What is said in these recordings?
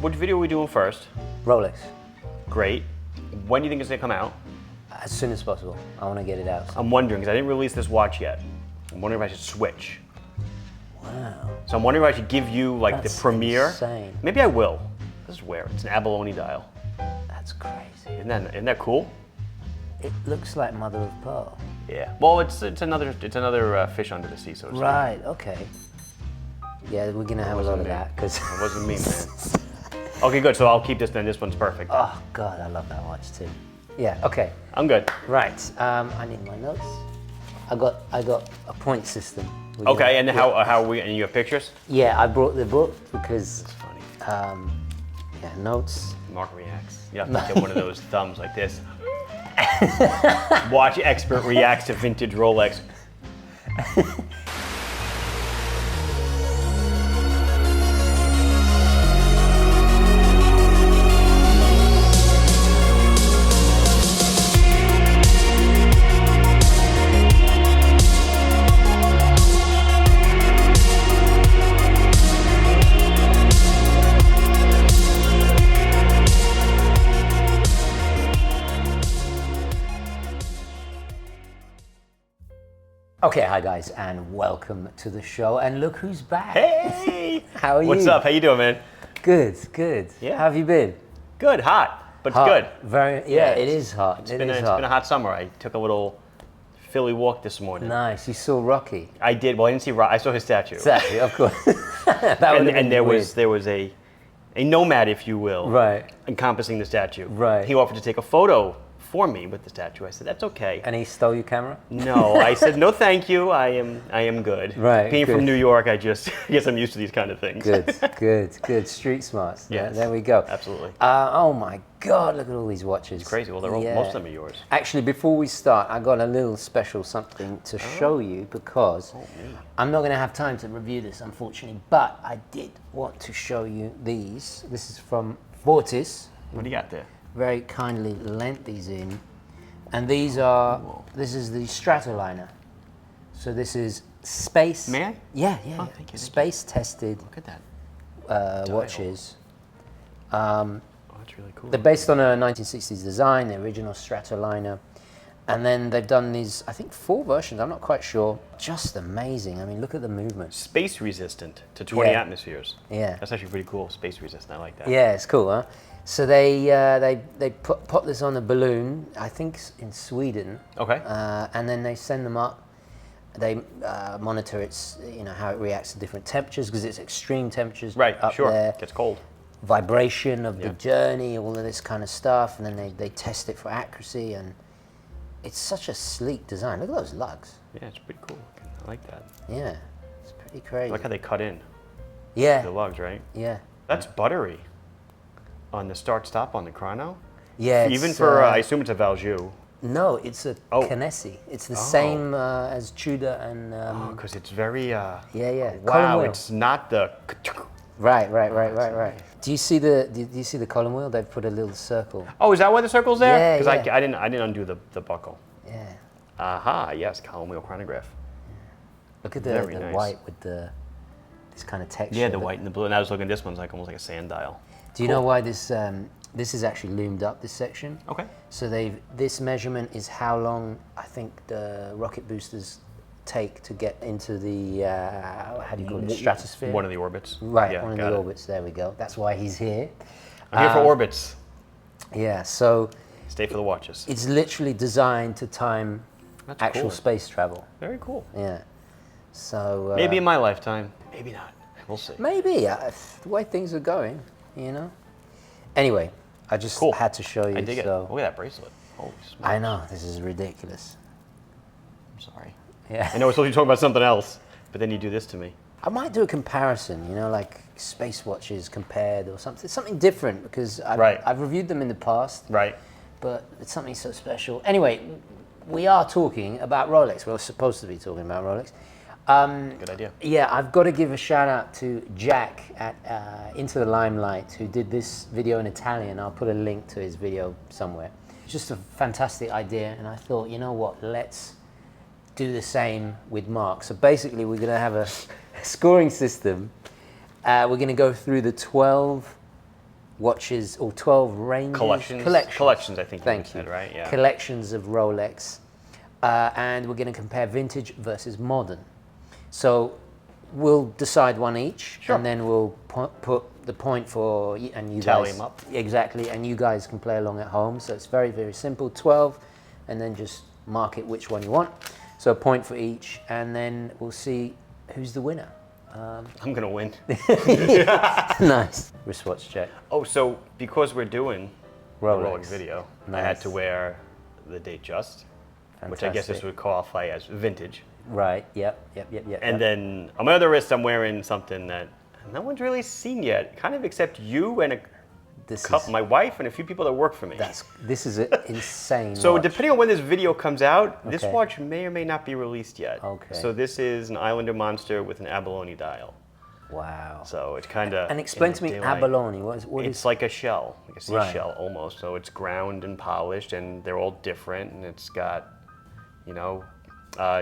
Which video are we doing first? Rolex. Great. When do you think it's gonna come out? As soon as possible. I want to get it out. I'm wondering, because I didn't release this watch yet. I'm wondering if I should switch. Wow. So I'm wondering if I should give you like That's the premiere. insane. Maybe I will. This is where it's an abalone dial. That's crazy. Isn't that cool? It looks like mother of pearl. Yeah. Well, it's another fish under the sea, so to speak. Right. Okay. Yeah, we're gonna have a lot of that because. It wasn't me, man. Okay, good. So I'll keep this then. This one's perfect. Oh God, I love that watch too. Yeah. Okay. I'm good. Right. I need my notes. I got a point system. Okay, and how are we? And you have pictures? Yeah, I brought the book because. That's funny. Yeah, notes. Marc reacts. You have to get one of those thumbs like this. Watch expert reacts to vintage Rolex. Okay, hi guys, and welcome to the show. And look who's back. Hey! How are you? What's up? How you doing, man? Good, good. Yeah. How have you been? Good, hot, but Hot. good. Very. Yeah, it is hot. It's been a hot summer. I took a little Philly walk this morning. Nice. You saw Rocky. I did. Well, I didn't see Rock. I saw his statue. Exactly, of course. That would have been there weird. was a nomad, if you will, Right. encompassing the statue. Right. He offered to take a photo for me with the statue. I said, that's okay. And he stole your camera? No, I said, no, thank you. I am good. Right, Being good. from New York, I guess I'm used to these kind of things. Good, good. Street smarts. Yes, There we go. absolutely. Oh my God, look at all these watches. It's crazy. Well, they're all, Yeah. most of them are yours. Actually, before we start, I got a little special something to show you because I'm not going to have time to review this, unfortunately, but I did want to show you these. This is from Fortis. What do you got there? Very kindly lent these in. And these are, this is the Stratoliner. So this is space. May I? Yeah. Oh, thank you. Space tested Look at that. watches. Oh, that's really cool. They're based on a 1960s design, the original Stratoliner. And then they've done these, I think 4 versions, I'm not quite sure. Just amazing. I mean, look at the movement. Space resistant to 20 Yeah. atmospheres. Yeah. That's actually pretty cool. Space resistant. I like that. Yeah, it's cool, huh? So they put this on a balloon, I think in Sweden. Okay. And then they send them up. They monitor its, how it reacts to different temperatures because it's extreme temperatures Right. up Sure. there. Gets cold. Vibration of the Yeah. journey, all of this kind of stuff, and then they test it for accuracy, and it's such a sleek design. Look at those lugs. Yeah, it's pretty cool. I like that. Yeah, it's pretty I crazy. like how they cut in Yeah, the lugs, right? yeah, That's buttery on the start-stop on the chrono. yeah. Even it's, for, I assume it's a Valjoux. no, it's a Oh. Canesi. It's the same as Tudor and Because it's very, yeah. Column wow, wheel. it's not the, Right. Do you see the column wheel? They've put a little circle. oh, is that why the circle's there? Yeah, Because yeah. I didn't undo the buckle. Yeah. Aha, yes, column wheel chronograph. Look at Very the nice. white with this kind of texture. Yeah, the white and the blue. And I was looking at this one's like almost like a sand dial. Do you know why this is actually loomed up, this section? Okay. So this measurement is how long I think the rocket boosters take to get into the how do you call it, stratosphere? One of the orbits. Right, Yeah, one of got the it. orbits. There we go. That's why he's here. I'm here for orbits. Yeah. So Stay for the watches. it's literally designed to time That's actual cool. space travel. Very cool. Yeah. So Maybe in my lifetime. Maybe not. We'll see. maybe the way things are going, Anyway, I just Cool. had to show you. I dig it. so. Look at that bracelet. Holy smokes. I know this is ridiculous. I'm sorry. Yeah. I know we're supposed to be talking about something else, but then you do this to me. I might do a comparison, like space watches compared or something different because I've reviewed them in the past, Right. but it's something so special. Anyway, we are talking about Rolex. We're supposed to be talking about Rolex. Good idea. Yeah, I've got to give a shout out to Jack at Into the Limelight who did this video in Italian. I'll put a link to his video somewhere. Just a fantastic idea, and I thought, you know what, let's do the same with Marc. So basically we're going to have a scoring system. We're going to go through the 12 watches or 12 ranges. Collections, I think. Thank you. Said, right? Yeah. Collections of Rolex, and we're going to compare vintage versus modern. So we'll decide one each, Sure. and then we'll put the point for and you Tally guys. them up. Exactly, and you guys can play along at home. So it's very, very simple. 12, and then just mark it which one you want. So a point for each, and then we'll see who's the winner. I'm going to win. Nice. Wristwatch check. Oh, so because we're doing Rolex. the Rolex video, I Nice. had to wear the Datejust, which I guess this Fantastic. would qualify as vintage. Right, yep. And then on my other wrist, I'm wearing something that no one's really seen yet, kind of except you and my wife and a few people that work for me. This is an insane So watch. depending on when this video comes out, this Okay. watch may or may not be released yet. Okay. So this is an Islander Monster with an abalone dial. Wow. So it's kind of... And explain to me abalone. What It's is like a shell, like a Right. seashell almost. So it's ground and polished, and they're all different. And it's got, you know,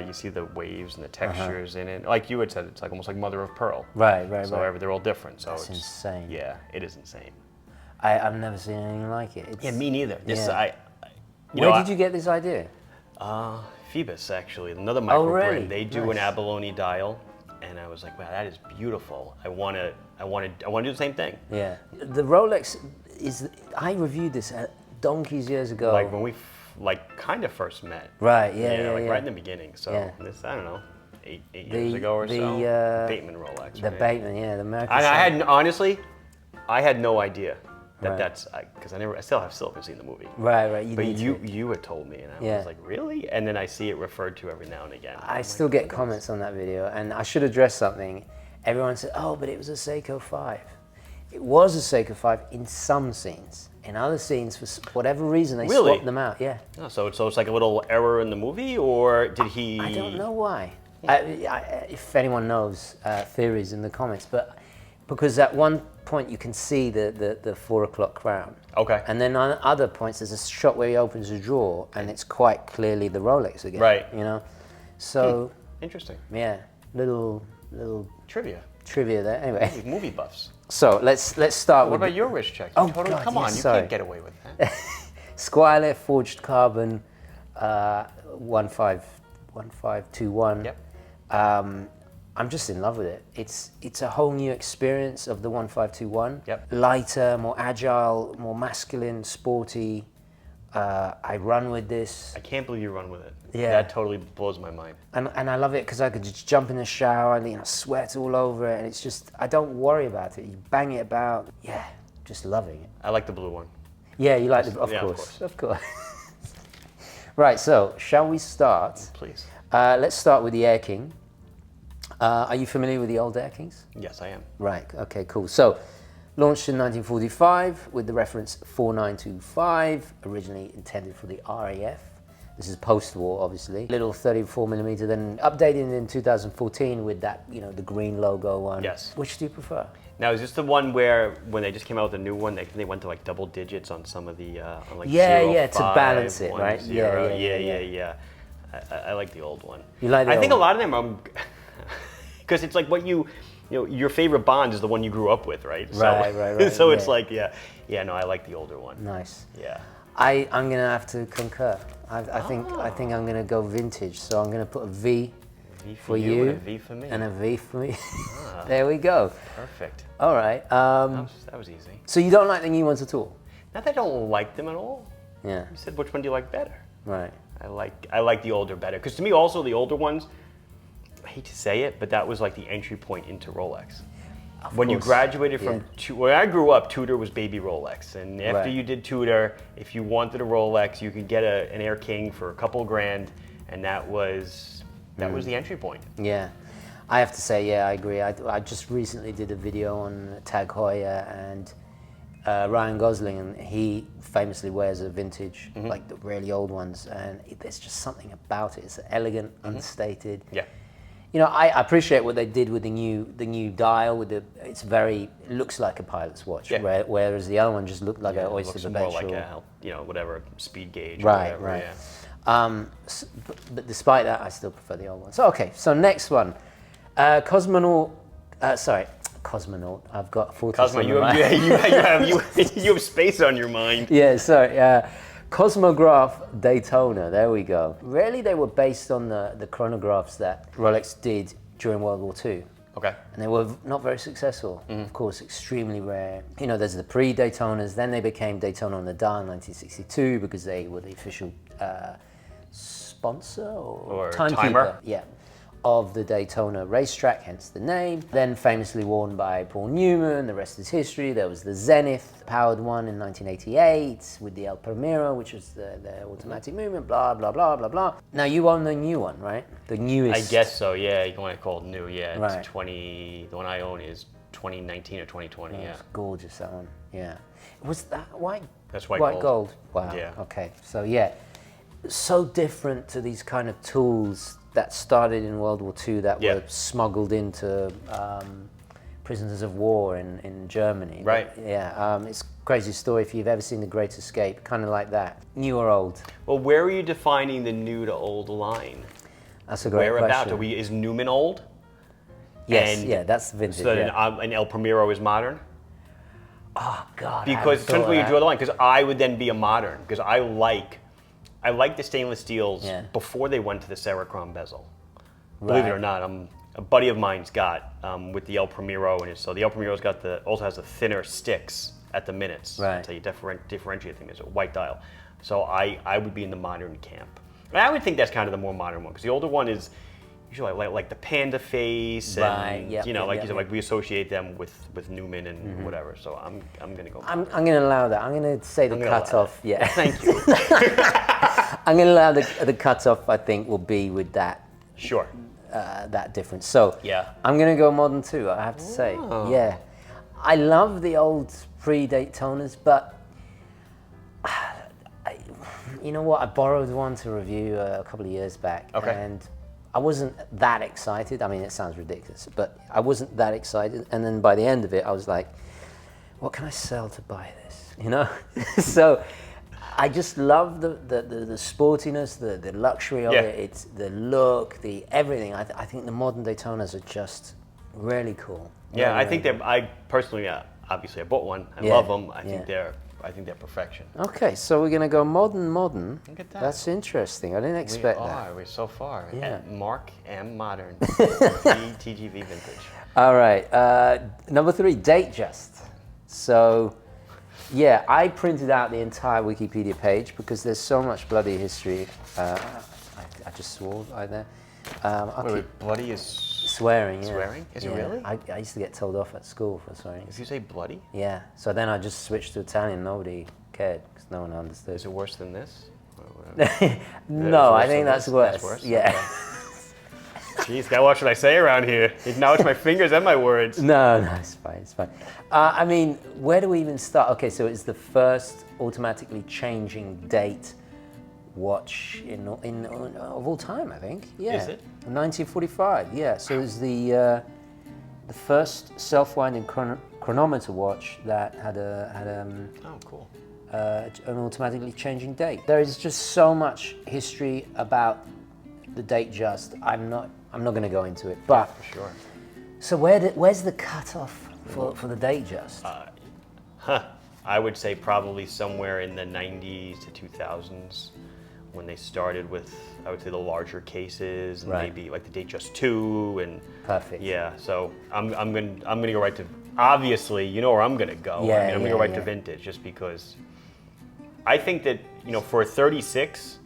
you see the waves and the textures in it. Like you had said, it's like almost like mother of pearl. Right. So they're all different. So That's it's insane. Yeah, it is insane. I've never seen anything like it. Yeah, me neither. This Yeah. you Where know, did you get this idea? Phoebus, actually, another micro really? brand. They do Nice. an abalone dial, and I was like, wow, that is beautiful. I want to do the same thing. Yeah. The Rolex is. I reviewed this donkeys years ago. Like when we kind of first met. Right. Yeah. Right in the beginning. So Yeah. this, I don't know, eight years ago or so. Bateman Rolex. The right? Bateman, yeah, the American. And side. honestly, I had no idea that Right. that's because I still haven't seen the movie. Right. You But need you to. you had told me, and I Yeah. was like, really? And then I see it referred to every now and again. I still get comments on that video, and I should address something. Everyone said, "Oh, but it was a Seiko 5." It was a Seiko 5 in some scenes. In other scenes, for whatever reason, they Really? swapped them out. Yeah. Oh, so it's like a little error in the movie, or did he? I don't know why. If anyone knows, theories in the comments. But because at one point you can see the 4 o'clock crown. Okay. And then on other points, there's a shot where he opens a drawer, and it's quite clearly the Rolex again. Right. You know. So Interesting. yeah, little Trivia. trivia there. Anyway, Movie buffs. so let's start What with about your wrist check? Oh, Totally, God, come yes, on, you sorry. can't get away with that. Squire forged carbon 1521. Yep. I'm just in love with it. It's a whole new experience of the 1521. Yep. Lighter, more agile, more masculine, sporty. I run with this, I can't believe you run with it. Yeah. That totally blows my mind. and I love it because I could just jump in the shower and sweat all over it, and it's just I don't worry about it. You bang it about, yeah, just loving it. I like the blue one. Yeah, you like the, Yeah, of course. Right, so shall we start? Please. Let's start with the Air King. Are you familiar with the old Air Kings? Yes, I am. Right, okay, cool. So, launched in 1945 with the reference 4925, originally intended for the RAF. This is post-war, obviously. Little 34mm, then updated in 2014 with that, the green logo one. Yes. Which do you prefer? Now, is this the one where when they just came out with a new one, they went to like double digits on some of the on like Yeah, 0, yeah, to 5, balance it, 1, right? 0. Yeah. Yeah. I like the old one. You like the I old think a one? lot of them because it's like what your favorite Bond is the one you grew up with, right? Right, So it's yeah. like, no, I like the older one. Nice. Yeah. I'm gonna have to concur. I think I'm gonna go vintage. So I'm gonna put a V V for and you a V for me. and a V for me. There we go. Perfect. All right. That was easy. So you don't like the new ones at all? Not that I don't like them at all. Yeah. You said which one do you like better? Right. I like the older better because to me also the older ones. I hate to say it, but that was like the entry point into Rolex. When you course. graduated from Yeah. when I grew up, Tudor was baby Rolex, and after Right. you did Tudor, if you wanted a Rolex, you could get an Air King for a couple grand, and that was the entry point. Yeah. I have to say, yeah, I agree. I just recently did a video on Tag Heuer and Ryan Gosling, and he famously wears a vintage, like the really old ones, and there's just something about it. It's elegant, unstated. Yeah. I appreciate what they did with the new dial. It looks like a pilot's watch, Yeah. whereas the other one just looked like an It Oyster looks more Perpetual. like whatever speed gauge. Right, or whatever, right. Yeah. But despite that, I still prefer the old one. So okay, so next one, Cosmonaut. I've got Fortis Cosmo, on you the mind. you have space on your mind. Yeah, sorry. Cosmograph Daytona. There we go. Really, they were based on the chronographs that Rolex did during World War II. Okay. And they were not very successful. Of course, extremely rare. You know, there's the pre-Daytonas, then they became Daytona on the Dial in 1962 because they were the official sponsor or timekeeper. Yeah, of the Daytona racetrack, hence the name. Then famously worn by Paul Newman, the rest is history. There was the Zenith powered one in 1988 with the El Primero, which was the automatic movement, blah, blah, blah, blah, blah. Now you own the new one, right? The newest. I guess so, yeah. You want to call it new, yeah. It's Right. 20, the one I own is 2019 or 2020, yeah. It's gorgeous, that one, yeah. Was that white? That's white gold. Wow, Yeah. okay. So yeah, so different to these kind of tools that started in World War II that Yeah. were smuggled into prisoners of war in Germany. Right. Yeah, it's a crazy story if you've ever seen The Great Escape, kind of like that. New or old? Well, where are you defining the new to old line? That's a great Whereabouts? question. Is Newman old? Yes, and yeah, that's vintage. So yeah. then, and El Primero is modern? Oh God! Because depends where you draw the line. Because I would then be a modern. Because I like the stainless steels before they went to the Serracron bezel. Believe it or not, a buddy of mine's got with the El Primero, and so the El Primero's got also has the thinner sticks at the minutes. Right. That's how you differentiate things. It's a white dial. So I would be in the modern camp. And I would think that's kind of the more modern one because the older one is usually like the panda face, and Right, yep, you know, yep, like yep, you said, yep. like we associate them with Newman and whatever. So I'm gonna go. I'm going to allow that. I'm going to say the cutoff. Yeah. Thank you. I'm going to allow the cutoff. I think will be with that. Sure. That difference. So Yeah. I'm going to go modern too. I have to say. Oh. Yeah. I love the old pre-Daytonas, but you know what? I borrowed one to review a couple of years back, Okay. and I wasn't that excited. I mean, it sounds ridiculous, but I wasn't that excited. And then by the end of it, I was like, what can I sell to buy this? You know? So I just love the sportiness, the luxury of it. It's the look, the everything. I think the modern Daytonas are just really cool. Yeah, Really, I think really I personally, obviously, I bought one. I Yeah, love them. I yeah. think they're perfection. Okay, so we're gonna go modern. Look at that. That's interesting. I didn't expect that. We're so far. Yeah. Marc M Modern. TGV Vintage. All right, number 3, Datejust. So, yeah, I printed out the entire Wikipedia page because there's so much bloody history. I just swore right there. Wait, bloody is Swearing, yeah. Swearing? Is it really? I used to get told off at school for swearing. If you say bloody, Yeah, so then I just switched to Italian. Nobody cared because no one understood. is it worse than this? No, I worse think than that's this? worse. That's worse? Yeah. Jeez, gotta watch what I say around here. Now it's my fingers and my words. No, it's fine, it's fine. I mean, where do we even start? Okay, so it's the first automatically changing date watch of all time, I think. Yeah. Is it? 1945, yeah. So it was the first self-winding chronometer watch that had Oh, cool. an automatically changing date. There is just so much history about the Datejust. I'm not going to go into it, but For sure. so where's the cutoff for the Datejust? I would say probably somewhere in the 90s to 2000s when they started with, I would say, the larger cases and Right. maybe like the Datejust 2 and Perfect. yeah. So I'm gonna go right to, obviously, you know where I'm gonna go. Yeah, I'm gonna yeah, go right yeah. to vintage just because I think that, you know, for a 36,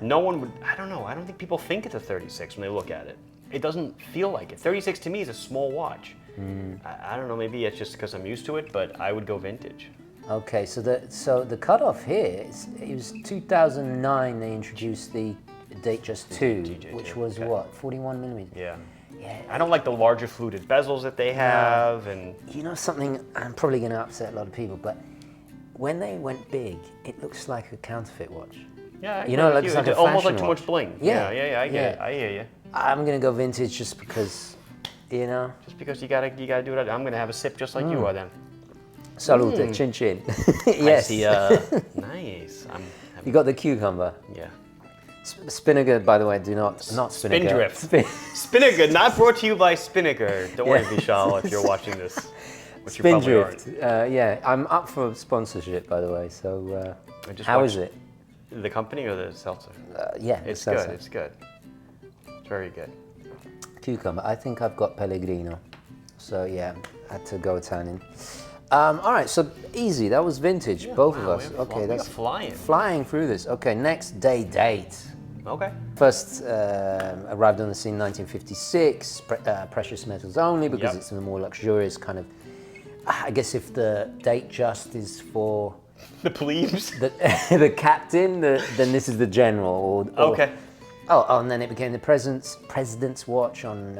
no one would, I don't know, I don't think people think it's a 36 when they look at it. It doesn't feel like it. 36 to me is a small watch. I don't know, maybe it's just because I'm used to it, but I would go vintage. Okay, so the cutoff here it was 2009. They introduced the Datejust 2, DJ2, which was okay. what, 41 millimeters. Yeah. Yeah. I don't like the larger fluted bezels that they have, and You know something? I'm probably going to upset a lot of people, but when they went big, it looks like a counterfeit watch. yeah, You know, it looks like it's a almost like fashion too much watch. bling. Yeah, I get yeah. it. I hear you. I'm going to go vintage just because, you know. Just because you gotta do it, I'm gonna have a sip just like you are then. Salute, chin chin. Yes. I see, nice. You got the cucumber. Yeah. Spinnaker, by the way, not Spinnaker. Spindrift. Spinnaker, not brought to you by Spinnaker. Don't worry, Vishal, if you're watching this. Which you probably aren't. Yeah, I'm up for sponsorship, by the way. So, how is it? The company or the seltzer? Yeah, it's good. It's good. It's very good. Cucumber. I think I've got Pellegrino. So yeah, had to go Italian. All right, so easy. That was vintage, both of us. Okay, that's flying through this. Okay, next day date. Okay. First arrived on the scene 1956. Precious metals only because it's a more luxurious kind of. I guess if the Datejust is for the plebes, the captain, then this is the general. Okay. Oh, and then it became the president's watch on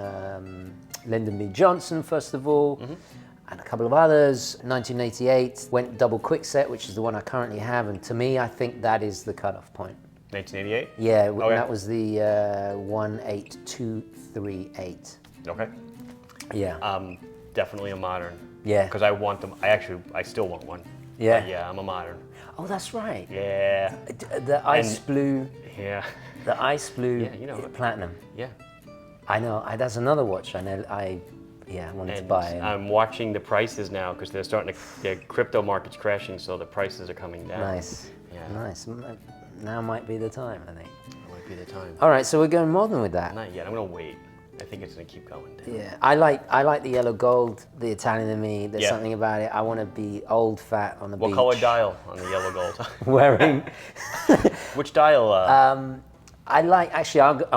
Lyndon B. Johnson, first of all, and a couple of others. 1988 went double quickset, which is the one I currently have, and to me, I think that is the cutoff point. 1988? Yeah, that was the 18238. Okay. Yeah. Definitely a modern. Yeah. Because I want them. I still want one. Yeah. But yeah, I'm a modern. Oh, that's right. Yeah. The ice blue. Yeah. The ice blue platinum. Yeah. I know. That's another watch. I wanted to buy it. I'm watching the prices now because they're starting to. The crypto market's crashing, so the prices are coming down. Nice. Yeah. Nice. Now might be the time, I think. It might be the time. All right, so we're going modern with that. Not yet. I'm gonna wait. I think it's gonna keep going down. Yeah, I like the yellow gold, the Italian in me. There's something about it. I want to be old, fat on the beach. What color dial on the yellow gold? Wearing. Which dial? I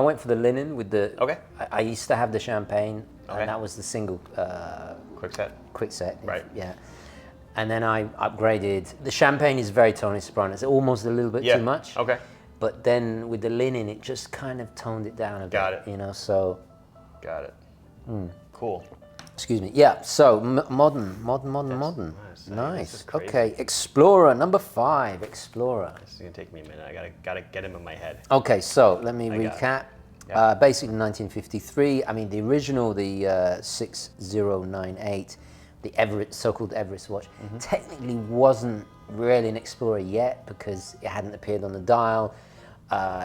went for the linen with the. Okay. I used to have the champagne, and that was the single. Quickset. Right. Yeah. And then I upgraded. The champagne is very Tony Soprano. It's almost a little bit too much. Okay. But then with the linen, it just kind of toned it down a bit. Got it. So. Got it. Cool. Excuse me. Yeah. So modern. Nice. Okay. Explorer number 5. Explorer. This is gonna take me a minute. I gotta get him in my head. Okay. So let me recap. Basically 1953. I mean, the original, the 6098, the so-called Everest watch, technically wasn't really an Explorer yet because it hadn't appeared on the dial.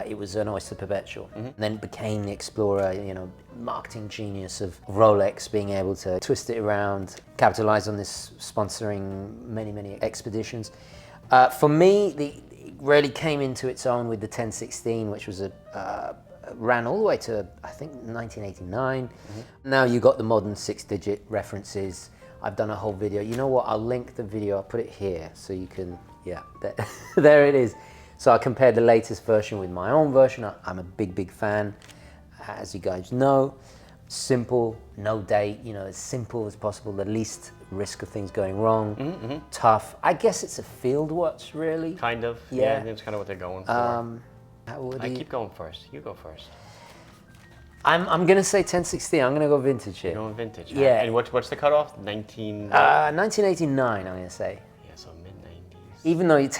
It was an Oyster Perpetual. And then it became the Explorer, marketing genius of Rolex being able to twist it around, capitalize on this, sponsoring many, many expeditions. For me, it really came into its own with the 1016, which was ran all the way to, I think, 1989. Now you got the modern 6-digit references. I've done a whole video. You know what? I'll link the video. I'll put it here so you can, there it is. So I compared the latest version with my own version. I'm a big fan, as you guys know. Simple, no date, as simple as possible, the least risk of things going wrong. Tough. I guess it's a field watch, really. Kind of. Yeah, that's kind of what they're going for. I keep going first. You go first. I'm going to say 1016. I'm going to go vintage here. You're going vintage. Yeah. And what's the cutoff? 1989, I'm going to say. Yeah, so mid-90s. Even though you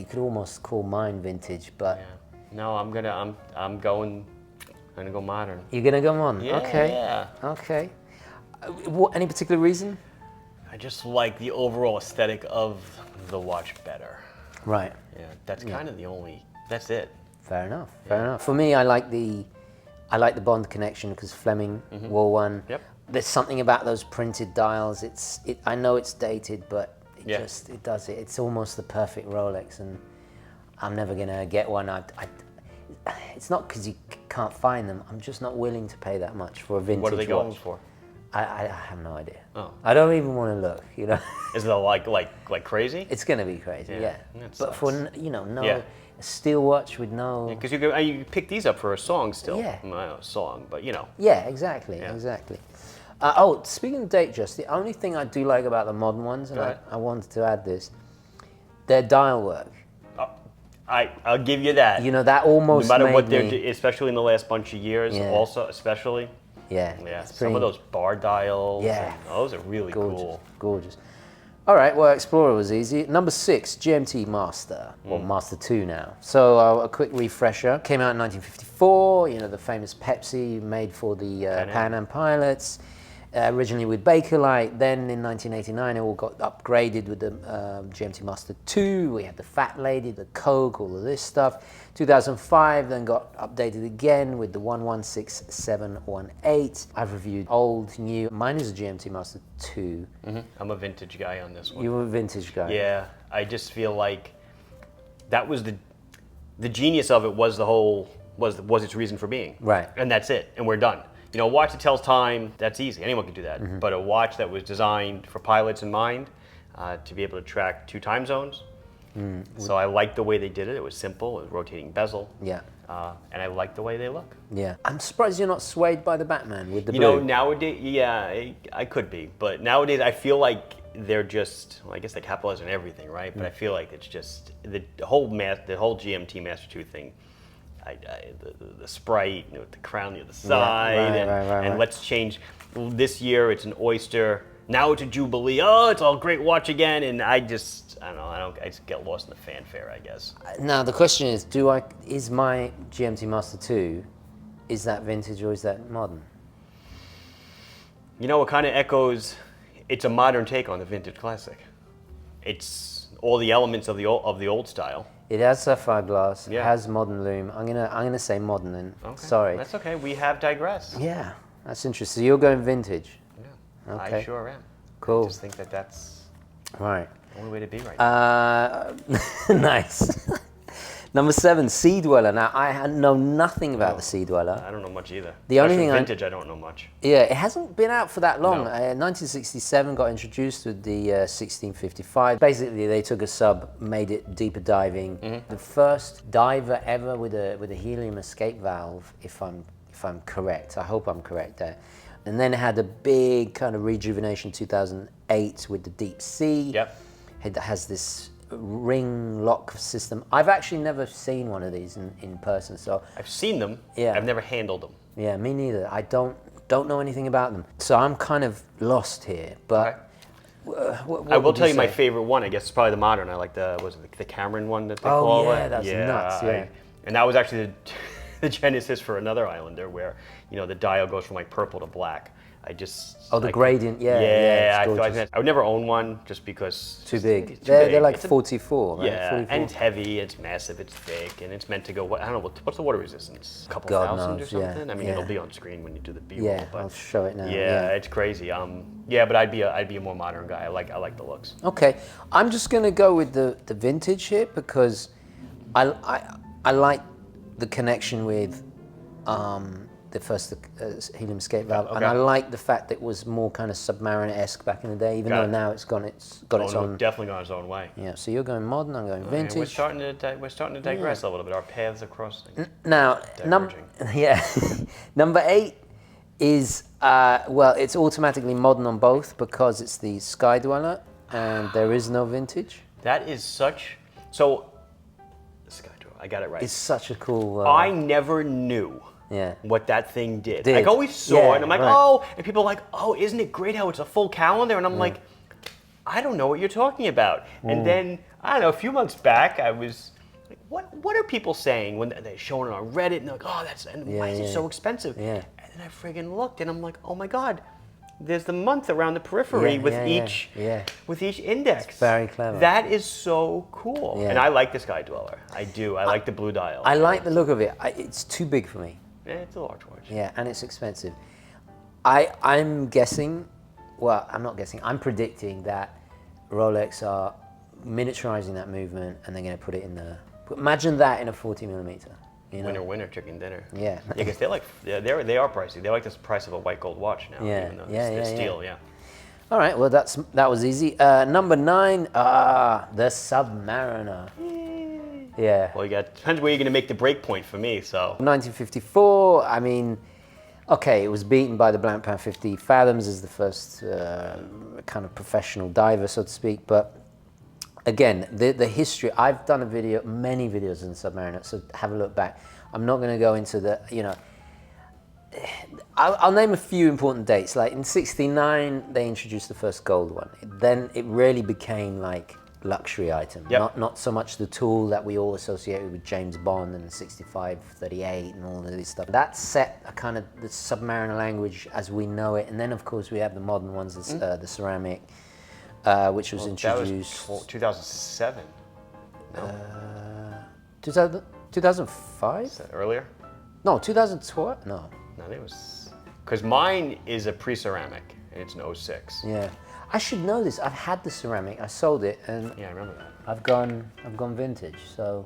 could almost call mine vintage, but. Yeah. No, I'm gonna go modern. You're gonna go modern. Yeah. Okay. Yeah. Okay. Any particular reason? I just like the overall aesthetic of the watch better. Right. Yeah. That's kind of the only. That's it. Fair enough. Fair enough. For me, I like the Bond connection because Fleming wore one. Yep. There's something about those printed dials. I know it's dated, but it does it. It's almost the perfect Rolex, and I'm never gonna get one. It's not because you can't find them. I'm just not willing to pay that much for a vintage watch. What are they going for? I have no idea. Oh. I don't even want to look. Is it like crazy? It's gonna be crazy. Yeah. But for a steel watch with no. Because you pick these up for a song still. Yeah. Not a song, but Yeah, exactly. Exactly. Speaking of Datejust, the only thing I do like about the modern ones, and I wanted to add this, their dial work. I'll give you that. That almost no matter made what they're especially in the last bunch of years, also especially. Yeah. Some of those bar dials. Yeah. Those are really cool. Gorgeous. All right. Well, Explorer was easy. Number 6, Gmt Master, or Master II now. So a quick refresher. Came out in 1954. The famous Pepsi made for the Pan Am pilots. originally with Bakelite. Then in 1989, it all got upgraded with the Gmt Master Ii. We had the Fat Lady, the Coke, all of this stuff. 2005 then got updated again with the 116718. I've reviewed old, new. Mine is a Gmt Master II. I'm a vintage guy on this one. You're a vintage guy. Yeah, I just feel like that was the genius of it was the whole was its reason for being. Right. And that's it, and we're done. You know, a watch that tells time, that's easy. Anyone can do that. But a watch that was designed for pilots in mind, to be able to track 2 time zones. So I liked the way they did it. It was simple. It was rotating bezel. Yeah. And I like the way they look. Yeah. I'm surprised you're not swayed by the Batman with the blue. You know, nowadays, yeah, I could be. But nowadays, I feel like they're just, well, I guess they capitalize on everything, right? But I feel like it's just, the whole GMT Master II thing, the Sprite, you know, with the crown on the side, and let's change. This year it's an Oyster. Now it's a Jubilee. Oh, it's all great watch again, and I just get lost in the fanfare, I guess. Now the question is, is my GMT Master II, is that vintage or is that modern? You know, it kind of echoes. It's a modern take on the vintage classic. It's all the elements of the old style. It has sapphire glass. Yeah. It has modern loom. I'm gonna say modern then. Okay. Sorry. That's okay. We have digressed. Yeah, that's interesting. So you're going vintage. Yeah. Okay. I sure am. Cool. I just think that's right. the only way to be right now. Nice. Number 7, Sea Dweller. Now I know nothing about the Sea Dweller. I don't know much either. The only thing vintage, I don't know much. Yeah, it hasn't been out for that long. No. 1967 got introduced with the 1655. Basically, they took a sub, made it deeper diving. The first diver ever with a helium escape valve, if I'm correct. I hope I'm correct there. And then it had a big kind of rejuvenation 2008 with the deep sea. Yep. It has this ring lock system. I've actually never seen one of these in person, so I've seen them. Yeah. I've never handled them. Yeah, me neither. I don't know anything about them, so I'm kind of lost here. But I will tell you my favorite one. I guess it's probably the modern. I like the Cameron one that they call it. Oh yeah, that's nuts. Yeah. And that was actually the genesis for another Islander, where the dial goes from like purple to black. The gradient, yeah. Yeah, I would never own one just because too big. They're like 44, right? Yeah, 44. and it's heavy, it's massive, it's thick, and it's meant to go. I don't know what's the water resistance? A couple God thousand knows, or something. yeah, I mean, it'll be on screen when you do the B-roll. Yeah, but I'll show it now. Yeah, it's crazy. Yeah, but I'd be a more modern guy. I like the looks. Okay, I'm just gonna go with the vintage here because I like the connection with the first helium escape valve, and I like the fact that it was more kind of Submariner-esque back in the day, even though now it's got its own. Definitely gone its own way. Yeah, so you're going modern, I'm going vintage. We're starting to digress a little bit. Our paths are crossing. Now, number 8 is it's automatically modern on both because it's the Sky Dweller, and there is no vintage. That is such so. Sky Dweller, I got it right. It's such a cool. I never knew. Yeah. What that thing did. I always saw it, and I'm like, oh, and people are like, oh, isn't it great how it's a full calendar? And I'm like, I don't know what you're talking about. And then, I don't know, a few months back, I was like, what are people saying when they're showing it on Reddit, and they're like, oh, why is it so expensive? Yeah. And then I friggin' looked, and I'm like, oh my God, there's the month around the periphery with each index. It's very clever. That is so cool. Yeah. And I like the Sky Dweller. I do. I like the blue dial. I like the look of it. It's too big for me. Yeah, it's a large watch. Yeah, and it's expensive. I'm guessing, well, I'm not guessing, I'm predicting that Rolex are miniaturizing that movement and they're going to put it in the, imagine that in a 40mm. Winner, chicken dinner. Yeah. Yeah, because they are pricey. They like the price of a white gold watch now. Yeah, even though it's steel, yeah. All right, well, that was easy. Number 9, the Submariner. Yeah. Well, depends where you're going to make the break point for me, so. 1954, I mean, okay, it was beaten by the Blank Pan 50 Fathoms as the first kind of professional diver, so to speak, but again, the history, I've done many videos in the Submariner, so have a look back. I'm not going to go into the, I'll name a few important dates. Like in '69, they introduced the first gold one. Then it really became like luxury item. Yep. Not so much the tool that we all associate with James Bond and the 6538 and all of this stuff. That set a kind of the Submariner language as we know it, and then of course we have the modern ones, the ceramic, which was introduced. That was 2007. No. 2005? Is that earlier? No, 2012. No. No, it was because mine is a pre-ceramic and it's an 06. Yeah, I should know this. I've had the ceramic. I sold it, and Yeah, I remember that. I've gone vintage. So,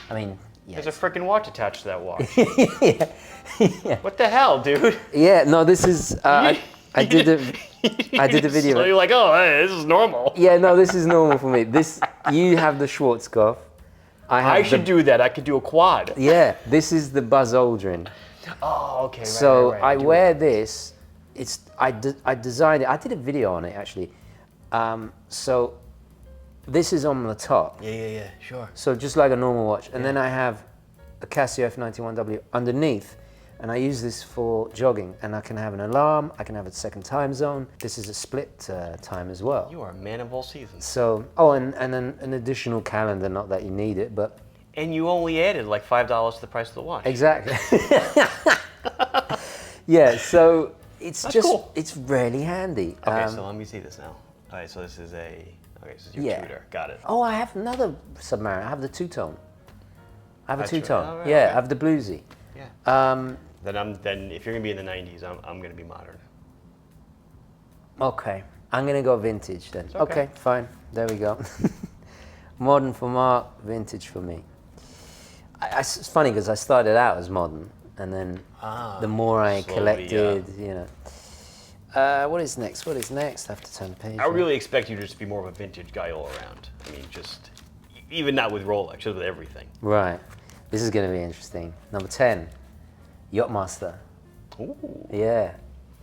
I mean, yeah. There's a freaking watch attached to that watch. Yeah. What the hell, dude? Yeah. No, this is. I did the video. So you're like, oh, hey, this is normal. Yeah. No, this is normal for me. This you have the Schwarzkopf. I should do that. I could do a quad. Yeah. This is the Buzz Aldrin. Oh, okay. Right, So right. I wear this. I designed it. I did a video on it actually. So this is on the top. Yeah. Sure. So just like a normal watch, and then I have a Casio F91W underneath, and I use this for jogging. And I can have an alarm. I can have a second time zone. This is a split time as well. You are a man of all seasons. So and then an additional calendar. Not that you need it, but And you only added like $5 to the price of the watch. exactly. Yeah. So it's That's just cool. it's really handy. Okay, so let me see this now. All right, so this is your Yeah. Tudor. Got it. Oh, I have another Submariner. I have the two-tone. I have a That's right. two-tone. Oh, right, Yeah, okay. I have the bluesy. Yeah. Then if you're gonna be in the 90s, I'm gonna be modern. Okay, I'm gonna go vintage then. It's okay. Okay, fine. There we go. Modern for Marc, vintage for me. It's funny because I started out as modern, and then the more I slowly, collected, you know. What is next? What is next? I have to turn the page. I would really expect you to just be more of a vintage guy all around. I mean, just even not with Rolex, just with everything. Right. This is going to be interesting. Number 10, Yacht-Master. Ooh. Yeah.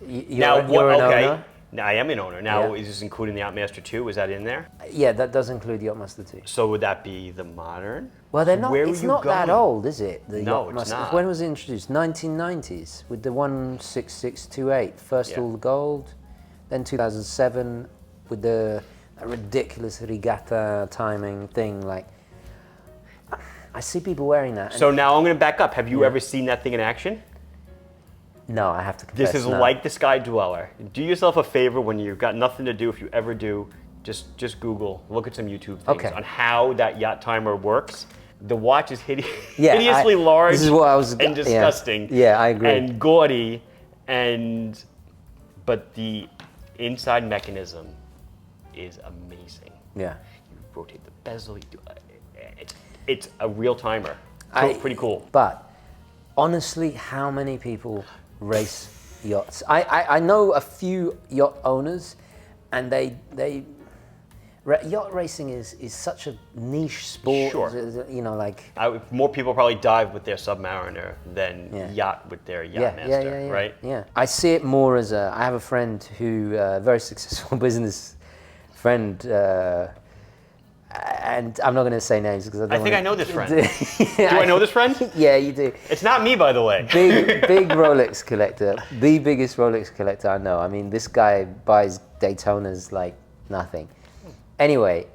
Now, You're an owner? Now, I am an owner. Now, Yeah. is this including the Yacht-Master 2? Is that in there? Yeah, that does include Yacht-Master too. So would that be the modern? Well, they're not. Where It's were you not that going? old, is it? The No, Yacht-Master? it's not. When was it introduced? 1990s with the 16628. First Yeah. all the gold, then 2007 with the ridiculous regatta timing thing. Like, I see people wearing that. So now I'm going to back up. Have you ever seen that thing in action? No, I have to confess. This is no. like the Sky Dweller. Do yourself a favor when you've got nothing to do, if you ever do, just Google, look at some YouTube things Okay. on how that yacht timer works. The watch is Yeah, hideously large this is what I was, and yeah. disgusting. Yeah, I agree. And gaudy, but the inside mechanism is amazing. Yeah. You rotate the bezel. You do, it's a real timer. Pretty cool. But honestly, how many people race yachts? I know a few yacht owners, and yacht racing is such a niche sport. Sure. You know, like More people probably dive with their Submariner than Yeah. yacht with their Yacht-Master, right? Yeah. I see it more as I have a friend who, very successful business friend, and I'm not going to say names because I think I know this friend. Do Do I know this friend? Yeah, you do. It's not me, by the way. Big Rolex collector, the biggest Rolex collector I know. I mean, this guy buys Daytonas like nothing. Anyway,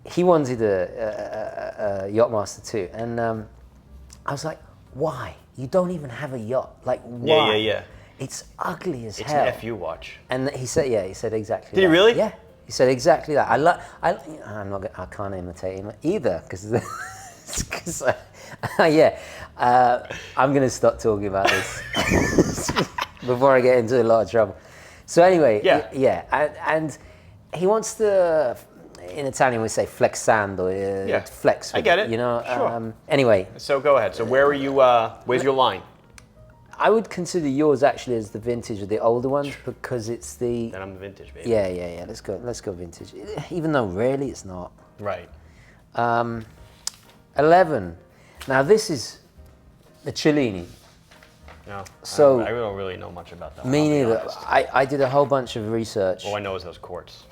he wanted a Yacht-Master too, and I was like, why? You don't even have a yacht. Like, why? Yeah. It's ugly as It's hell. an FU watch. And he said exactly. Did he that. really? Yeah, he said exactly that. I can't imitate him either because, I'm gonna stop talking about this before I get into a lot of trouble. So anyway, and he wants to. In Italian, we say flexando, flex. I get it. You know. Sure. Anyway. So go ahead. So where are you? Where's your line? I would consider yours actually as the vintage of the older ones because it's the. Then I'm the vintage, baby. Yeah. Let's go vintage. Even though really it's not. Right. 11. Now this is the Cellini. No. So I don't really know much about that. Me I'll be neither. honest. I did a whole bunch of research. All I know is those quartz.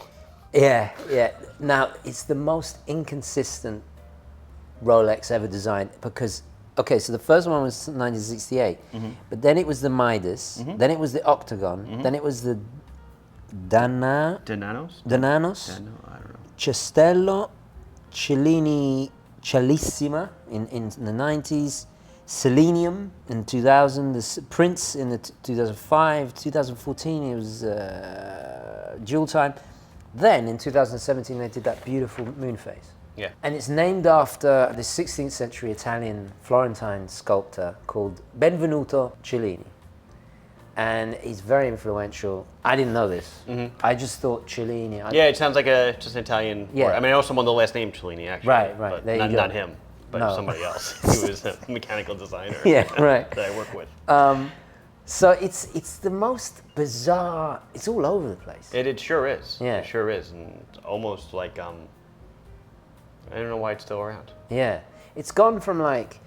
Yeah. Now it's the most inconsistent Rolex ever designed because. Okay, so the first one was 1968, but then it was the Midas, then it was the Octagon, then it was the Dananos? Dananos, I don't know. Cestello, Cellini Cellissima in the 90s, Selenium in 2000, the Prince in the 2005, 2014 it was Jewel Time. Then in 2017 they did that beautiful moon phase. Yeah. And it's named after the 16th century Italian Florentine sculptor called Benvenuto Cellini. And he's very influential. I didn't know this. I just thought Cellini. Yeah, it sounds like just an Italian word. I mean, I know someone with the last name Cellini, actually. Right. But There you go. not him, but somebody else who was a mechanical designer. Right. That I work with. So it's the most bizarre. It's all over the place. It sure is. Yeah. It sure is, and it's almost like I don't know why it's still around. Yeah, it's gone from like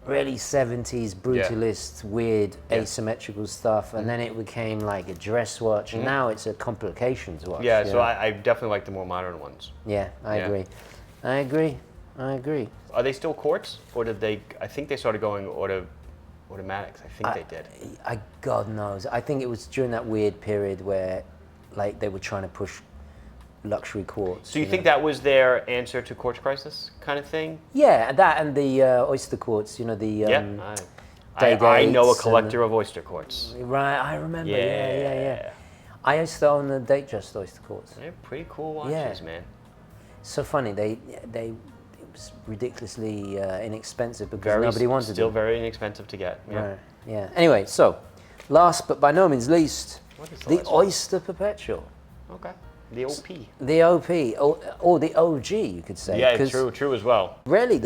really 70s brutalist, weird, asymmetrical stuff, and then it became like a dress watch, and now it's a complications watch. Yeah, so I definitely like the more modern ones. Yeah, I agree. I agree. Are they still quartz, or did they? I think they started going automatics. I think they did. God knows. I think it was during that weird period where, like, they were trying to push luxury quartz. So you think that was their answer to quartz crisis kind of thing? Yeah, that and the oyster quartz. You know the. I know a collector of oyster quartz. Right, I remember. Yeah. I used to own the Datejust oyster quartz. They're pretty cool watches, man. So funny. It was ridiculously inexpensive because nobody wanted them. Still very inexpensive to get. Yeah. Right. Yeah. Anyway, so last but by no means least, What is the Oyster Perpetual. Okay. The OP. The OP, or the OG, you could say. Yeah, true as well. Really,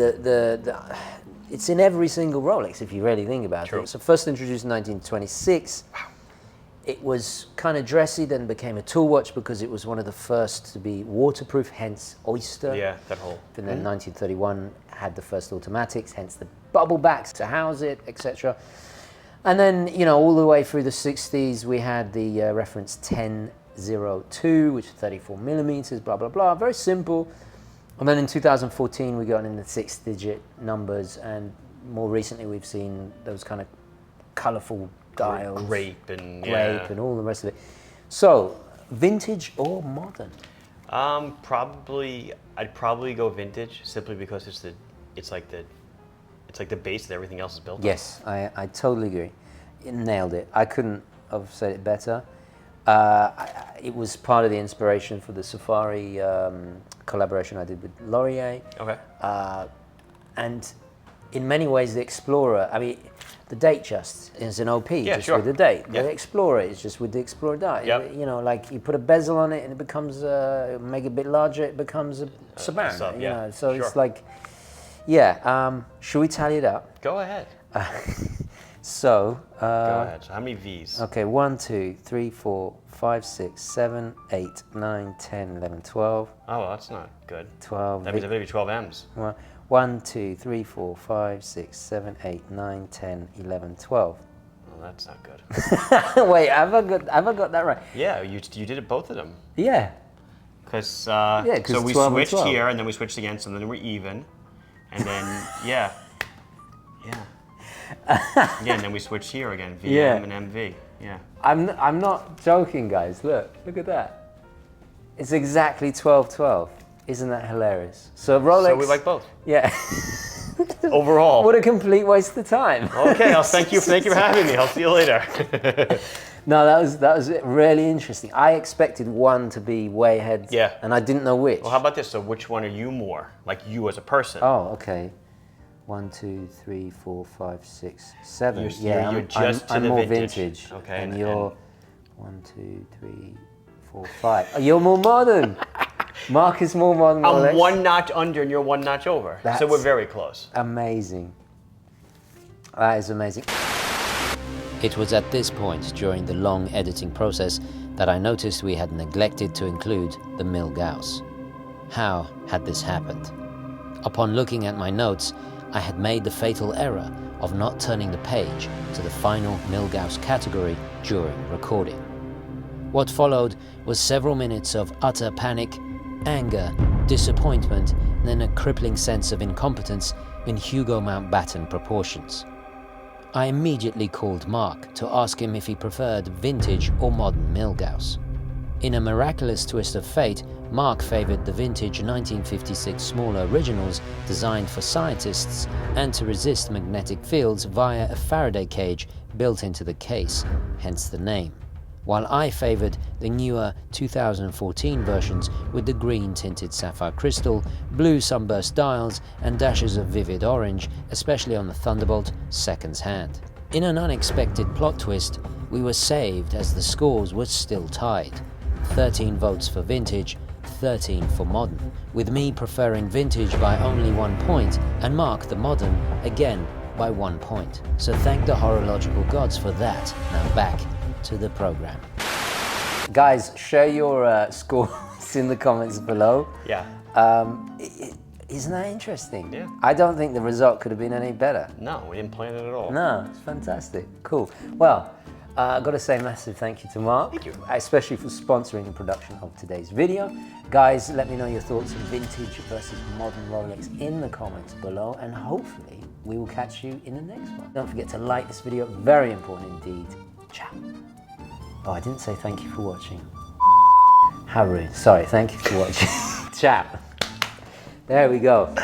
it's in every single Rolex if you really think about it. So first introduced in 1926. Wow. It was kind of dressy, then became a tool watch because it was one of the first to be waterproof, hence Oyster. Yeah, that whole. And then 1931 had the first automatics, hence the bubble backs to house it, etc. And then, all the way through the 60s, we had the reference 1002, which is 34 millimeters, blah, blah, blah. Very simple. And then in 2014, we got in the 6-digit numbers, and more recently, we've seen those kind of colorful dials, grape and all the rest of it. So, vintage or modern? I'd probably go vintage simply because it's like the base that everything else is built on. Yes, I totally agree. You nailed it. I couldn't have said it better. It was part of the inspiration for the Safari collaboration I did with Laurier. Okay. And in many ways, the Explorer, the Datejust is an OP with the date. Yeah. The Explorer is just with the Explorer date. Yep. Like you put a bezel on it and it becomes, make it a bit larger, it becomes a Submariner. So it's like, should we tally it up? Go ahead. So. Go ahead. So how many V's? Okay, 1, 2, 3, 4, 5, 6, 7, 8, 9, 10, 11, 12. Oh, that's not good. 12. That means maybe 12 M's. 1, 2, 3, 4, 5, 6, 7, 8, 9, 10, 11, 12. Oh, that's not good. Wait, have I got that right? Yeah, you did it both of them. Yeah. Because so we switched here, and then we switched again, so then we're even. And then, yeah, and then we switched here again, VM and MV. Yeah. I'm not joking, guys. Look at that. It's exactly 12-12. Isn't that hilarious? So Rolex. So we like both. Yeah. Overall. What a complete waste of time. Okay, thank you for having me. I'll see you later. No, that was really interesting. I expected one to be way ahead. Yeah. And I didn't know which. Well, how about this? So which one are you more? Like you as a person? Oh, okay. 1, 2, 3, 4, 5, 6, 7. You're just I'm to the more vintage. Okay. And you're 1, 2, 3, 4, 5. Oh, you're more modern. Marc is more modern. I'm one notch under and you're one notch over. So we're very close. Amazing. That is amazing. It was at this point during the long editing process that I noticed we had neglected to include the Milgauss. How had this happened? Upon looking at my notes, I had made the fatal error of not turning the page to the final Milgauss category during recording. What followed was several minutes of utter panic, anger, disappointment, and then a crippling sense of incompetence in Hugo Mountbatten proportions. I immediately called Marc to ask him if he preferred vintage or modern Milgauss. In a miraculous twist of fate, Marc favored the vintage 1956 smaller originals designed for scientists and to resist magnetic fields via a Faraday cage built into the case, hence the name. While I favored the newer 2014 versions with the green tinted sapphire crystal, blue sunburst dials and dashes of vivid orange, especially on the Thunderbolt seconds hand. In an unexpected plot twist, we were saved as the scores were still tied. 13 votes for vintage, 13 for modern, with me preferring vintage by only 1 point and Marc the modern again by 1 point. So thank the horological gods for that. Now back to the program. Guys, share your scores in the comments below. Yeah. Isn't that interesting? Yeah. I don't think the result could have been any better. No, we didn't plan it at all. No, it's fantastic. Cool. Well, I've got to say a massive thank you to Marc. Thank you. Especially for sponsoring the production of today's video. Guys, let me know your thoughts on vintage versus modern Rolex in the comments below, and hopefully we will catch you in the next one. Don't forget to like this video, very important indeed. Ciao. Oh, I didn't say thank you for watching. How rude. Sorry, thank you for watching. Ciao. There we go.